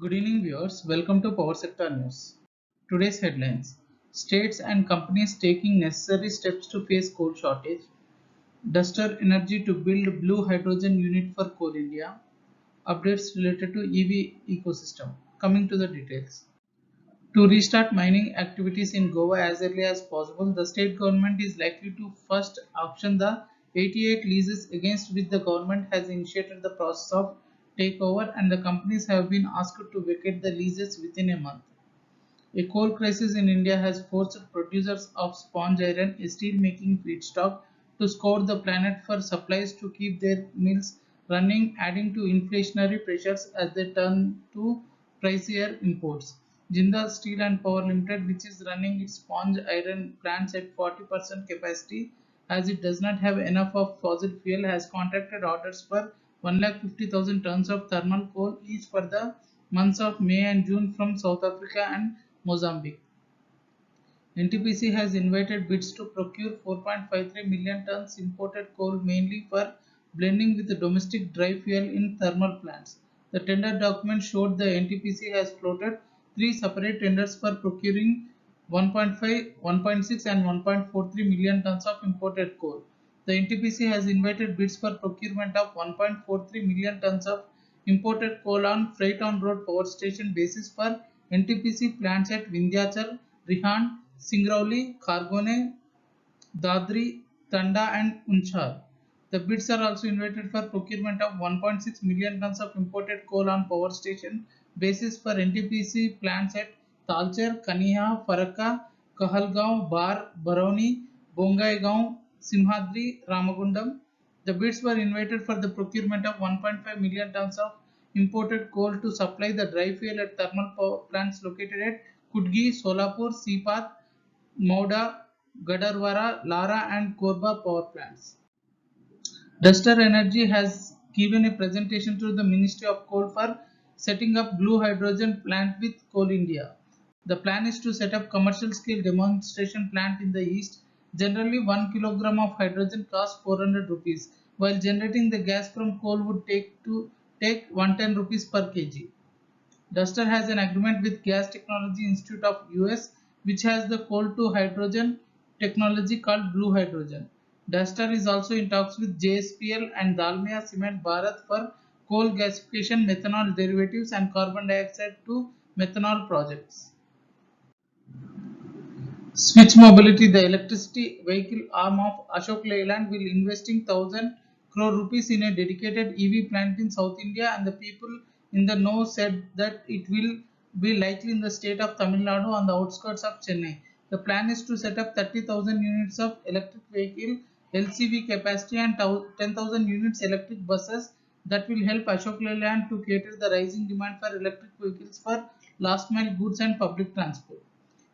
Good evening, viewers. Welcome to Power Sector News. Today's headlines: States and companies taking necessary steps to face coal shortage. Dastur Energy to build blue hydrogen unit for Coal India. Updates related to EV ecosystem. Coming to the details. To restart mining activities in Goa as early as possible, the state government is likely to first auction the 88 leases against which the government has initiated the process of takeover, and the companies have been asked to vacate the leases within a month. A coal crisis in India has forced producers of sponge iron, a steel-making feedstock, to scour the planet for supplies to keep their mills running, adding to inflationary pressures as they turn to pricier imports. Jindal Steel and Power Limited, which is running its sponge iron plants at 40% capacity, as it does not have enough of fossil fuel, has contracted orders for 150,000 tons of thermal coal each for the months of May and June from South Africa and Mozambique. NTPC has invited bids to procure 4.53 million tons imported coal mainly for blending with domestic dry fuel in thermal plants. The tender document showed the NTPC has floated three separate tenders for procuring 1.5, 1.6 and 1.43 million tons of imported coal. The NTPC has invited bids for procurement of 1.43 million tons of imported coal on freight on road power station basis for NTPC plants at Vindhyachal, Rihand, Singrauli, Khargone, Dadri, Tanda and Unchal. The bids are also invited for procurement of 1.6 million tons of imported coal on power station basis for NTPC plants at Talcher, Kaniha, Farakka, Kahalgaon, Bar, Barauni, Bongaigaon, Simhadri, Ramagundam. The bids were invited for the procurement of 1.5 million tons of imported coal to supply the dry fuel at thermal power plants located at Kudgi, Solapur, Sipat, Mauda, Gadarwara, Lara and Korba power plants. Dastur Energy has given a presentation to the Ministry of Coal for setting up blue hydrogen plant with Coal India. The plan is to set up commercial scale demonstration plant in the east. Generally 1 kilogram of hydrogen costs 400 rupees, while generating the gas from coal would take 110 rupees per kg. Dastur has an agreement with Gas Technology Institute of US, which has the coal to hydrogen technology called blue hydrogen. Dastur is also in talks with JSPL and Dalmia Cement Bharat for coal gasification, methanol derivatives and carbon dioxide to methanol projects. Switch Mobility, the electricity vehicle arm of Ashok Leyland, will investing 1000 crore rupees in a dedicated EV plant in South India, and the people in the know said that it will be likely in the state of Tamil Nadu on the outskirts of Chennai. The plan is to set up 30,000 units of electric vehicle LCV capacity and 10,000 units electric buses that will help Ashok Leyland to cater the rising demand for electric vehicles for last mile goods and public transport.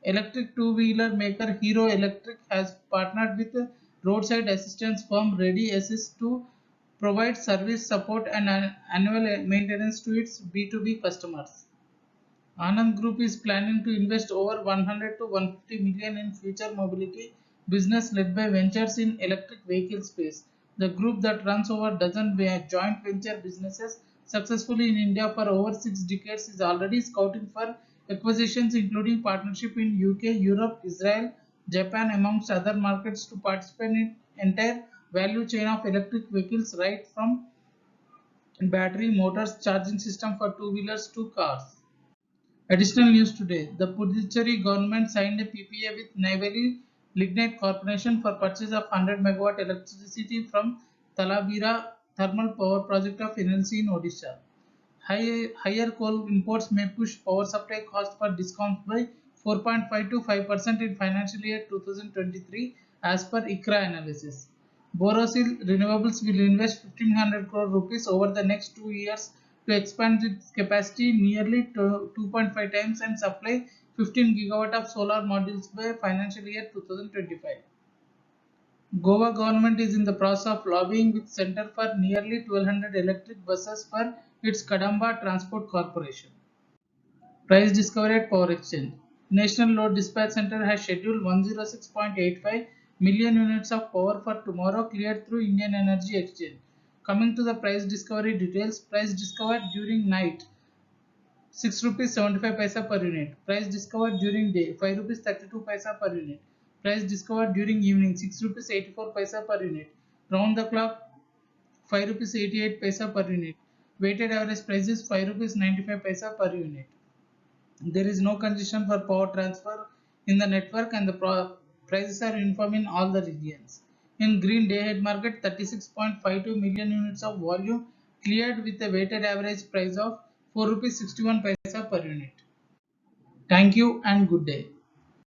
Electric two-wheeler maker Hero Electric has partnered with roadside assistance firm Ready Assist to provide service support and annual maintenance to its B2B customers. Anand Group is planning to invest over 100 to 150 million in future mobility business led by ventures in electric vehicle space. The group that runs over a dozen joint venture businesses successfully in India for over 6 decades is already scouting for acquisitions including partnership in UK, Europe, Israel, Japan amongst other markets to participate in entire value chain of electric vehicles right from battery motors charging system for two-wheelers to cars. Additional news today: the Puducherry government signed a PPA with Neyveli Lignite Corporation for purchase of 100 megawatt electricity from Talabira thermal power project of NLC in Odisha. Higher coal imports may push power supply cost for discoms by 4.5 to 5% in financial year 2023 as per ICRA analysis. Borosil Renewables will invest 1500 crore rupees over the next 2 years to expand its capacity nearly 2.5 times and supply 15 gigawatt of solar modules by financial year 2025. Goa government is in the process of lobbying with Center for nearly 1200 electric buses for its Kadamba Transport Corporation. Price discovery at Power Exchange. National Load Dispatch Center has scheduled 106.85 million units of power for tomorrow cleared through Indian Energy Exchange. Coming to the price discovery details, price discovered during night 6 rupees 75 paisa per unit. Price discovered during day 5 rupees 32 paisa per unit. Price discovered during evening 6 rupees 84 paisa per unit. Round the clock 5 rupees 88 paisa per unit. Weighted average price is 5 rupees 95 paisa per unit. There is no congestion for power transfer in the network and the prices are uniform in all the regions. In green day ahead market, 36.52 million units of volume cleared with a weighted average price of 4 rupees 61 paisa per unit. Thank you and good day.